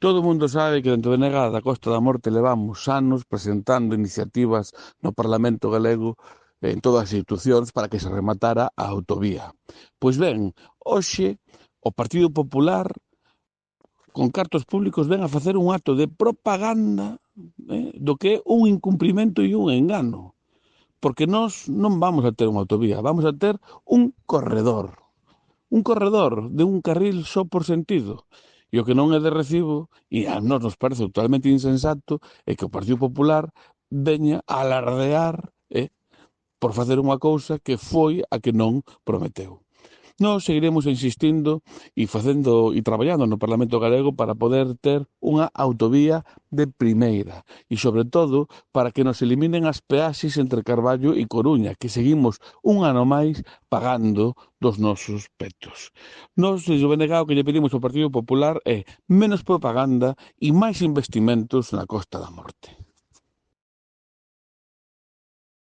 Todo o mundo sabe que dentro de Negada da Costa da Morte levamos anos presentando iniciativas no Parlamento galego en todas as institucións para que se rematara a autovía. Pois ben, hoxe o Partido Popular con cartos públicos ven a facer un acto de propaganda do que é un incumprimento e un engano. Porque nós non vamos a ter unha autovía, vamos a ter un corredor. Un corredor de un carril só por sentido. E o que non é de recibo, e a nós nos parece totalmente insensato, é que o Partido Popular veña a alardear por facer unha cousa que foi a que non prometeu. Nós seguiremos insistindo e traballando no Parlamento Galego para poder ter unha autovía de primeira e, sobre todo, para que nos eliminen as peaxes entre Carballo e Coruña, que seguimos un ano máis pagando dos nosos petos. Nós, desde o BNG, o que lle pedimos ao Partido Popular é menos propaganda e máis investimentos na Costa da Morte.